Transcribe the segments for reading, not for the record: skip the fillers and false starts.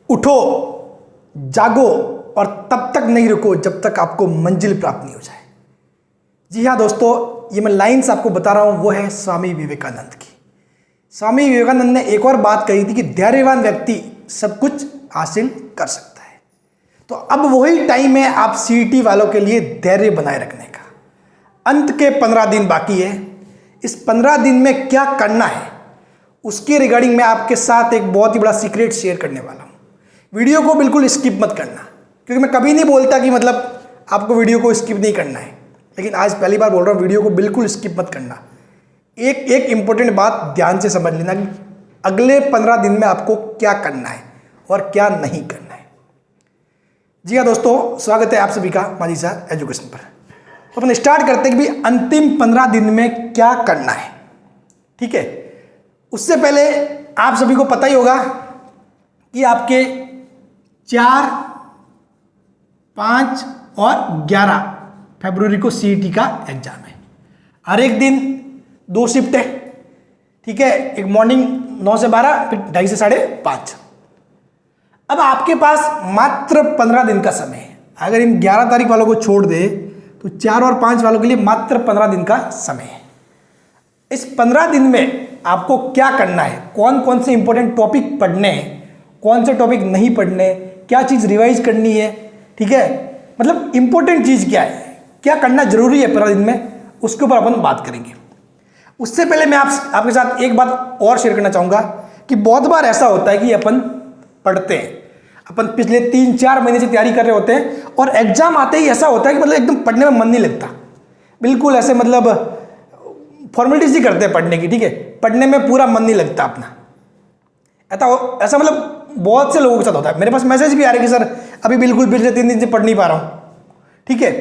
उठो, जागो और तब तक नहीं रुको जब तक आपको मंजिल प्राप्त नहीं हो जाए। जी हाँ दोस्तों, ये मैं लाइन्स आपको बता रहा हूँ वो है स्वामी विवेकानंद की। स्वामी विवेकानंद ने एक और बात कही थी कि धैर्यवान व्यक्ति सब कुछ हासिल कर सकता है। तो अब वही टाइम है आप सीईटी वालों के लिए धैर्य बनाए रखने का। अंत के 15 दिन बाकी है। इस 15 दिन में क्या करना है उसके रिगार्डिंग मैं आपके साथ एक बहुत ही बड़ा सीक्रेट शेयर करने वाला हूँ। वीडियो को बिल्कुल स्किप मत करना, क्योंकि मैं कभी नहीं बोलता कि मतलब आपको वीडियो को स्किप नहीं करना है, लेकिन आज पहली बार बोल रहा हूँ वीडियो को बिल्कुल स्किप मत करना। एक एक इंपॉर्टेंट बात ध्यान से समझ लेना कि अगले 15 दिन में आपको क्या करना है और क्या नहीं करना है। जी हाँ दोस्तों, स्वागत है आप सभी का माझी सर एजुकेशन पर। तो अपन स्टार्ट करते हैं कि भाई अंतिम 15 दिन में क्या करना है। ठीक है, उससे पहले आप सभी को पता ही होगा कि आपके 4, 5 और 11 फरवरी को सीईटी का एग्जाम है। हर एक दिन 2 शिफ्ट है। ठीक है, एक मॉर्निंग 9 से 12, फिर 2:30 से 5:30। अब आपके पास मात्र 15 दिन का समय है। अगर इन 11 तारीख वालों को छोड़ दे तो 4 और 5 वालों के लिए मात्र 15 दिन का समय है। इस 15 दिन में आपको क्या करना है, कौन कौन से इंपॉर्टेंट टॉपिक पढ़ने हैं, कौन से टॉपिक नहीं पढ़ने, क्या चीज़ रिवाइज करनी है। ठीक है, मतलब इंपॉर्टेंट चीज़ क्या है, क्या करना जरूरी है 15 दिन में, उसके ऊपर अपन बात करेंगे। उससे पहले मैं आपके साथ एक बात और शेयर करना चाहूँगा कि बहुत बार ऐसा होता है कि अपन पढ़ते हैं, अपन पिछले 3-4 महीने से तैयारी कर रहे होते हैं और एग्जाम आते ही ऐसा होता है कि मतलब एकदम पढ़ने में मन नहीं लगता, बिल्कुल ऐसे मतलब फॉर्मेलिटीज ही करते हैं पढ़ने की। ठीक है, पढ़ने में पूरा मन नहीं लगता अपना। ऐसा मतलब बहुत से लोगों के साथ होता है। मेरे पास मैसेज भी आ रहे कि सर अभी बिल्कुल पिछले 3 दिन से पढ़ नहीं पा रहा हूँ। ठीक है,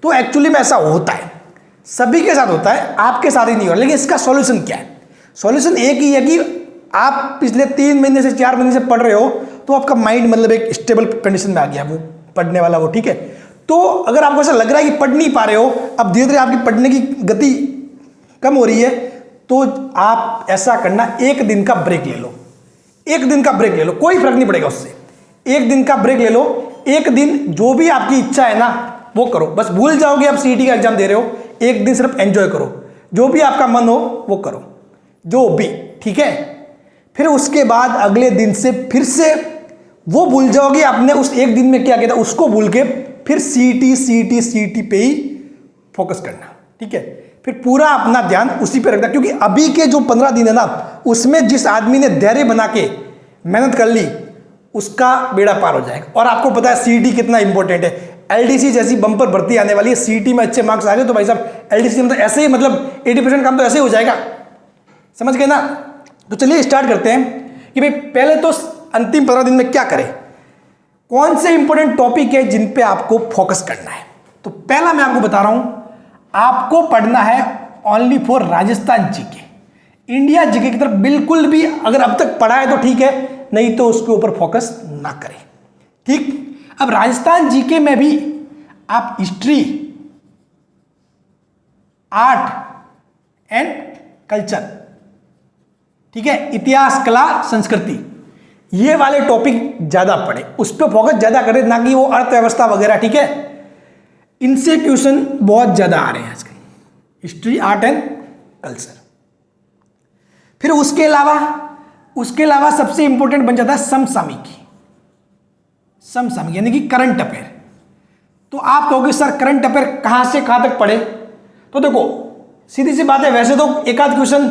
तो एक्चुअली में ऐसा होता है, सभी के साथ होता है, आपके साथ ही नहीं हो रहा। लेकिन इसका सॉल्यूशन क्या है? सॉल्यूशन एक ही है कि आप पिछले 3 महीने से 4 महीने से पढ़ रहे हो तो आपका माइंड मतलब एक स्टेबल कंडीशन में आ गया, वो पढ़ने वाला वो। ठीक है, तो अगर आपको ऐसा लग रहा है कि पढ़ नहीं पा रहे हो, अब धीरे धीरे आपकी पढ़ने की गति कम हो रही है, तो आप ऐसा करना, 1 दिन का ब्रेक ले लो। 1 दिन का ब्रेक ले लो, कोई फर्क नहीं पड़ेगा उससे। 1 दिन का ब्रेक ले लो। 1 दिन जो भी आपकी इच्छा है ना वो करो। बस भूल जाओगे आप सीईटी का एग्जाम दे रहे हो। 1 दिन सिर्फ एंजॉय करो, जो भी आपका मन हो वो करो, जो भी। ठीक है, फिर उसके बाद अगले दिन से फिर से वो भूल जाओगे आपने उस 1 दिन में क्या किया था, उसको भूल के फिर सीईटी पे ही फोकस करना। ठीक है, फिर पूरा अपना ध्यान उसी पे रखना, क्योंकि अभी के जो 15 दिन है ना, उसमें जिस आदमी ने धैर्य बना के मेहनत कर ली उसका बेड़ा पार हो जाएगा। और आपको पता है सीईटी कितना इंपॉर्टेंट है। एलडीसी जैसी बंपर भर्ती आने वाली है, सीईटी में अच्छे मार्क्स आ गए तो भाई साहब एलडीसी में तो ऐसे ही मतलब 80% काम तो ऐसे ही हो जाएगा। समझ गए ना? तो चलिए स्टार्ट करते हैं कि भाई पहले तो अंतिम 15 दिन में क्या करें, कौन से इंपॉर्टेंट टॉपिक है जिन पे आपको फोकस करना है। तो पहला मैं आपको बता रहा हूं, आपको पढ़ना है only for Rajasthan GK. India GK की तरफ बिल्कुल भी अगर अब तक पढ़ा है तो ठीक है, नहीं तो उसके ऊपर फोकस ना करें। ठीक, अब राजस्थान जीके में भी आप हिस्ट्री, आर्ट एंड कल्चर, ठीक है, इतिहास, कला, संस्कृति, ये वाले टॉपिक ज्यादा पढ़े, उस पर फोकस ज्यादा करें, ना कि वो अर्थव्यवस्था वगैरह। ठीक है, इनसे क्वेश्चन बहुत ज्यादा आ रहे हैं आजकल, हिस्ट्री, आर्ट एंड कल्चर। फिर उसके अलावा सबसे इंपॉर्टेंट बन जाता है समसामयिकी, यानी कि करंट अफेयर। तो आप कहोगे सर करंट अफेयर कहां से कहां तक पढ़े? तो देखो सीधी सी बात है, वैसे तो एक आध क्वेश्चन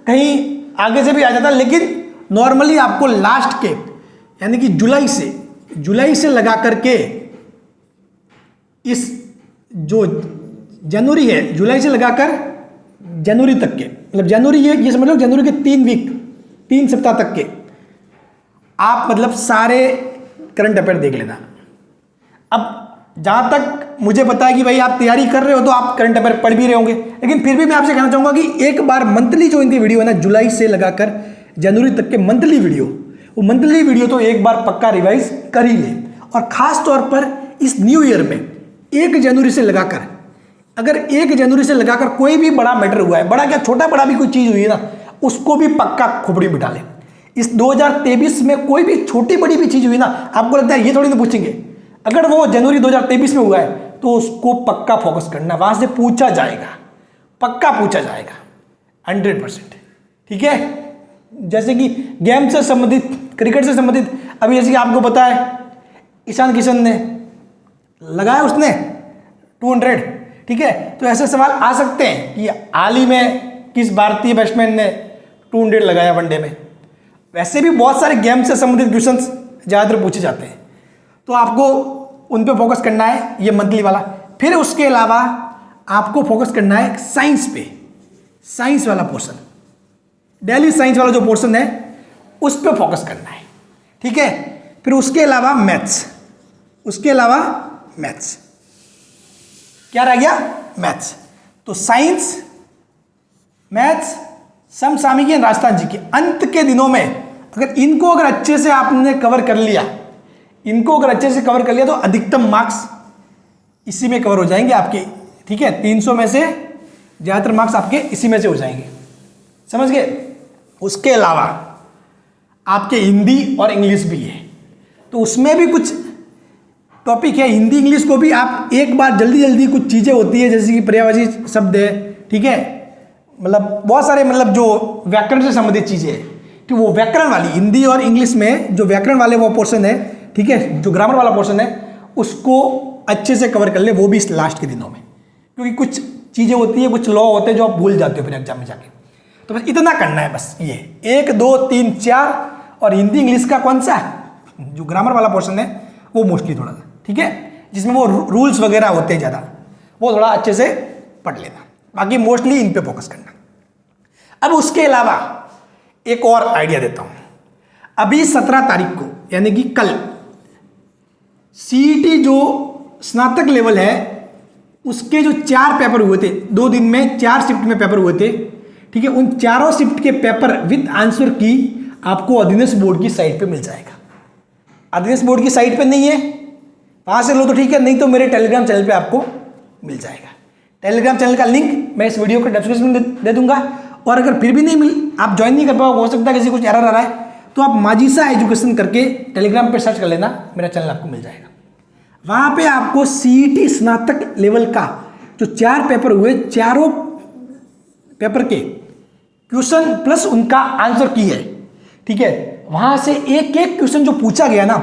कहीं आगे से भी आ जाता है, लेकिन नॉर्मली आपको लास्ट के यानी कि जुलाई से लगा करके इस जो जनवरी है, जुलाई से लगाकर जनवरी तक के, मतलब जनवरी ये समझ लो जनवरी के 3 सप्ताह तक के आप मतलब सारे करंट अफेयर देख लेना। अब जहां तक मुझे पता है कि भाई आप तैयारी कर रहे हो तो आप करंट अफेयर पढ़ भी रहे होंगे, लेकिन फिर भी मैं आपसे कहना चाहूंगा कि एक बार मंथली जो इनकी वीडियो है ना, जुलाई से लगाकर जनवरी तक के मंथली वीडियो, वो मंथली वीडियो तो एक बार पक्का रिवाइज कर ही ले। और खास तौर पर इस न्यू ईयर में 1 जनवरी से लगाकर, अगर 1 जनवरी से लगाकर कोई भी बड़ा मैटर हुआ है, बड़ा क्या छोटा बड़ा भी कोई चीज हुई है ना, उसको भी पक्का खोपड़ी बिठा ले। इस 2023 में कोई भी छोटी बड़ी भी चीज़ हुई ना, आपको लगता है ये थोड़ी ना पूछेंगे, अगर वो जनवरी 2023 में हुआ है तो उसको पक्का फोकस करना, वहाँ से पूछा जाएगा, पक्का पूछा जाएगा 100%। ठीक है, जैसे कि गेम से संबंधित, क्रिकेट से संबंधित, अभी जैसे कि आपको पता है ईशान किशन ने लगाया उसने 200, ठीक है, तो ऐसे सवाल आ सकते हैं कि हाल ही में किस भारतीय बैट्समैन ने 200 लगाया वनडे में। वैसे भी बहुत सारे गेम से संबंधित क्वेश्चंस ज़्यादातर पूछे जाते हैं, तो आपको उन पे फोकस करना है, ये मंथली वाला। फिर उसके अलावा आपको फोकस करना है साइंस पे, साइंस वाला पोर्शन, डेली साइंस वाला जो पोर्शन है उस पे फोकस करना है। ठीक है, फिर उसके अलावा मैथ्स, उसके अलावा मैथ्स, क्या रह गया, मैथ्स। तो साइंस, मैथ्स, समसामयिकी एंड राजस्थान जी के अंत के दिनों में अगर इनको अगर अच्छे से आपने कवर कर लिया, इनको अगर अच्छे से कवर कर लिया तो अधिकतम मार्क्स इसी में कवर हो जाएंगे आपके। ठीक है, 300 में से ज़्यादातर मार्क्स आपके इसी में से हो जाएंगे, समझ गए। उसके अलावा आपके हिंदी और इंग्लिश भी है, तो उसमें भी कुछ टॉपिक है। हिंदी इंग्लिश को भी आप एक बार जल्दी जल्दी, कुछ चीज़ें होती है जैसे कि पर्यायवाची शब्द है, ठीक है, मतलब बहुत सारे, मतलब जो व्याकरण से संबंधित चीज़ें हैं, तो वो व्याकरण वाली हिंदी और इंग्लिश में जो व्याकरण वाले वो पोर्शन है, ठीक है, जो ग्रामर वाला पोर्शन है उसको अच्छे से कवर कर ले, वो भी इस लास्ट के दिनों में, क्योंकि कुछ चीज़ें होती है, कुछ लॉ होते हैं जो आप भूल जाते हो फिर एग्जाम में जाके। तो बस इतना करना है, बस ये 1 2 3 4, और हिंदी इंग्लिश का कौन सा जो ग्रामर वाला पोर्शन है वो मोस्टली थोड़ा सा, ठीक है, जिसमें वो रूल्स वगैरह होते हैं ज़्यादा, वो थोड़ा अच्छे से पढ़ लेना, बाकी मोस्टली इन पे फोकस करना। अब उसके अलावा एक और आइडिया देता हूँ। अभी 17 तारीख को यानी कि कल सीईटी जो स्नातक लेवल है उसके जो 4 पेपर हुए थे, 2 दिन में 4 शिफ्ट में पेपर हुए थे, ठीक है, उन चारों शिफ्ट के पेपर विद आंसर की आपको अधीनस्थ बोर्ड की साइट पे मिल जाएगा। अधीनस्थ बोर्ड की साइट पे नहीं है, वहाँ से लो तो ठीक है, नहीं तो मेरे टेलीग्राम चैनल पे आपको मिल जाएगा। टेलीग्राम चैनल का लिंक मैं इस वीडियो के डिस्क्रिप्शन में दे दूंगा, और अगर फिर भी नहीं आप ज्वाइन नहीं कर पाओ, हो सकता है किसी कुछ एरर आ रहा है, तो आप माजिसा एजुकेशन करके टेलीग्राम पे सर्च कर लेना, मेरा चैनल आपको मिल जाएगा। वहाँ पे आपको सीईटी स्नातक लेवल का जो 4 पेपर हुए, चारों पेपर के क्वेश्चन प्लस उनका आंसर की है, ठीक है, वहाँ से एक एक क्वेश्चन जो पूछा गया ना,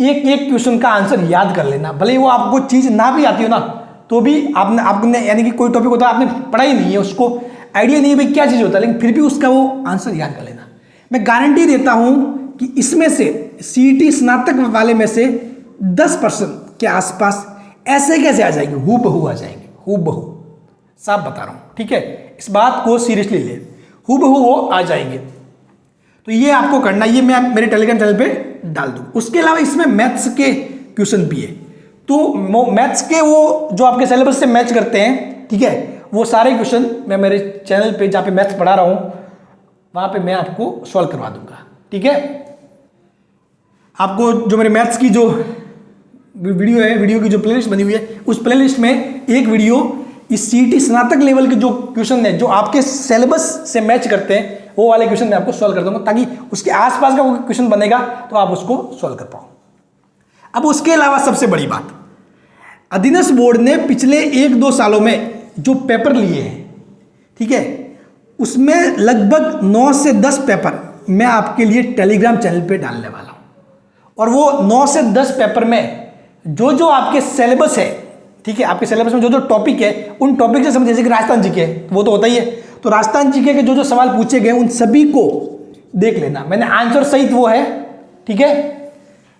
एक एक क्वेश्चन का आंसर याद कर लेना। भले वो आपको चीज़ ना भी आती हो ना, तो भी आपने यानी कि कोई टॉपिक होता है आपने पढ़ा ही नहीं है, उसको आइडिया नहीं है भाई क्या चीज़ होता है, लेकिन फिर भी उसका वो आंसर याद कर लेना। मैं गारंटी देता हूँ कि इसमें से सीईटी स्नातक वाले में से 10% के आसपास ऐसे कैसे आ जाएंगे, हूबहू आ जाएंगे, हूबहू, साफ बता रहा हूँ, ठीक है, इस बात को सीरियसली ले, हूबहू वो आ जाएंगे। तो ये आपको करना, ये मैं मेरे टेलीग्राम चैनल पे डाल दूँ। उसके अलावा इसमें मैथ्स के क्वेश्चन भी है, तो मैथ्स के वो जो आपके सिलेबस से मैच करते हैं, ठीक है, वो सारे क्वेश्चन मैं मेरे चैनल पे जहाँ पे मैथ्स पढ़ा रहा हूँ वहाँ पे मैं आपको सॉल्व करवा दूंगा। ठीक है, आपको जो मेरे मैथ्स की जो वीडियो है, वीडियो की जो प्लेलिस्ट बनी हुई है, उस प्लेलिस्ट में एक वीडियो इस सीईटी स्नातक लेवल के जो क्वेश्चन है जो आपके सिलेबस से मैच करते हैं, वो वाले क्वेश्चन मैं आपको सॉल्व कर दूंगा, ताकि उसके आसपास का वो क्वेश्चन बनेगा तो आप उसको सॉल्व कर पाओ। अब उसके अलावा सबसे बड़ी बात, अधीनस्थ बोर्ड ने पिछले 1-2 सालों में जो पेपर लिए हैं, ठीक है, उसमें लगभग 9 से 10 पेपर मैं आपके लिए टेलीग्राम चैनल पे डालने वाला हूं, और वो 9 से 10 पेपर में जो जो आपके सिलेबस है, ठीक है, आपके सिलेबस में जो जो टॉपिक है, उन टॉपिक से समझ, जैसे कि राजस्थान जीके है वो तो होता ही है, तो राजस्थान जीके के जो जो सवाल पूछे गए उन सभी को देख लेना। मैंने आंसर सहित वो है, ठीक है,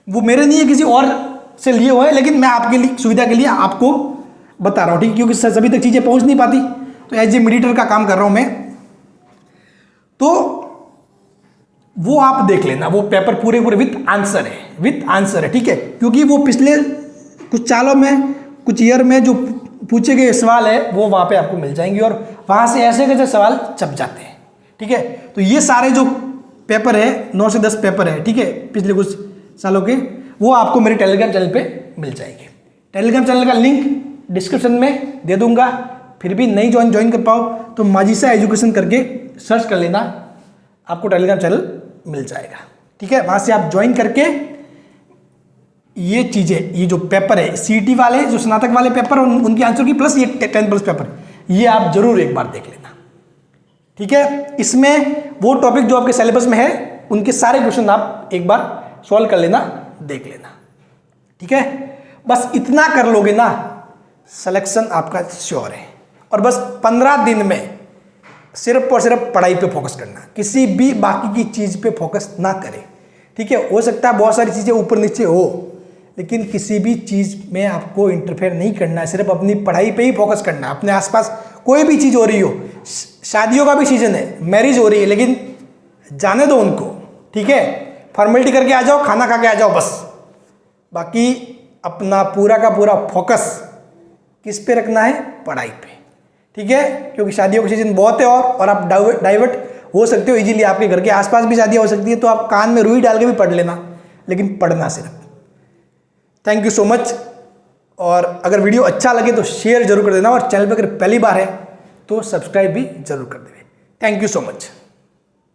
वो मेरे नहीं है, किसी और से लिए हुए हैं, लेकिन मैं आपके लिए सुविधा के लिए आपको बता रहा हूँ, ठीक है, क्योंकि सभी तक चीज़ें पहुँच नहीं पाती, तो एज ए मीडिएटर का काम कर रहा हूँ मैं, तो वो आप देख लेना, वो पेपर पूरे विथ आंसर है, विथ आंसर है, ठीक है, क्योंकि वो पिछले कुछ सालों में, कुछ ईयर में जो पूछे गए सवाल है वो वहाँ पे आपको मिल जाएंगे, और वहाँ से ऐसे कैसे सवाल छप जाते हैं, ठीक है। तो ये सारे जो पेपर है, 9 से 10 पेपर है, ठीक है, पिछले कुछ सालों के, वो आपको मेरे टेलीग्राम चैनल पे मिल जाएंगे। टेलीग्राम चैनल का लिंक डिस्क्रिप्शन में दे दूंगा, फिर भी नहीं ज्वाइन कर पाओ तो माजिसा एजुकेशन करके सर्च कर लेना, आपको टेलीग्राम चैनल मिल जाएगा। ठीक है, वहाँ से आप ज्वाइन करके ये चीज़ें, ये जो पेपर है सीईटी वाले, जो स्नातक वाले पेपर उनकी आंसर की प्लस ये 10+ पेपर, ये आप जरूर एक बार देख लेना। ठीक है, इसमें वो टॉपिक जो आपके सिलेबस में है उनके सारे क्वेश्चन आप एक बार सॉल्व कर लेना, देख लेना। ठीक है, बस इतना कर लोगे ना, सिलेक्शन आपका श्योर है। और बस 15 दिन में सिर्फ और सिर्फ पढ़ाई पे फोकस करना, किसी भी बाकी की चीज़ पे फोकस ना करें। ठीक है, हो सकता है बहुत सारी चीज़ें ऊपर नीचे हो, लेकिन किसी भी चीज़ में आपको इंटरफेयर नहीं करना है, सिर्फ अपनी पढ़ाई पे ही फोकस करना है। अपने आसपास कोई भी चीज़ हो रही हो, शादियों का भी सीजन है, मैरिज हो रही है, लेकिन जाने दो उनको। ठीक है, फॉर्मेलिटी करके आ जाओ, खाना खा के आ जाओ बस। बाकी अपना पूरा का पूरा फोकस किस पे रखना है? पढ़ाई पे। ठीक है, क्योंकि शादियों का सीजन बहुत है और आप डाइवर्ट हो सकते हो इजीली। आपके घर के आसपास भी शादियाँ हो सकती है, तो आप कान में रुई डाल के भी पढ़ लेना, लेकिन पढ़ना सिर्फ। Thank you so much. और अगर वीडियो अच्छा लगे तो शेयर जरूर कर देना, और चैनल पर अगर पहली बार है तो सब्सक्राइब भी जरूर कर देना। Thank you so much.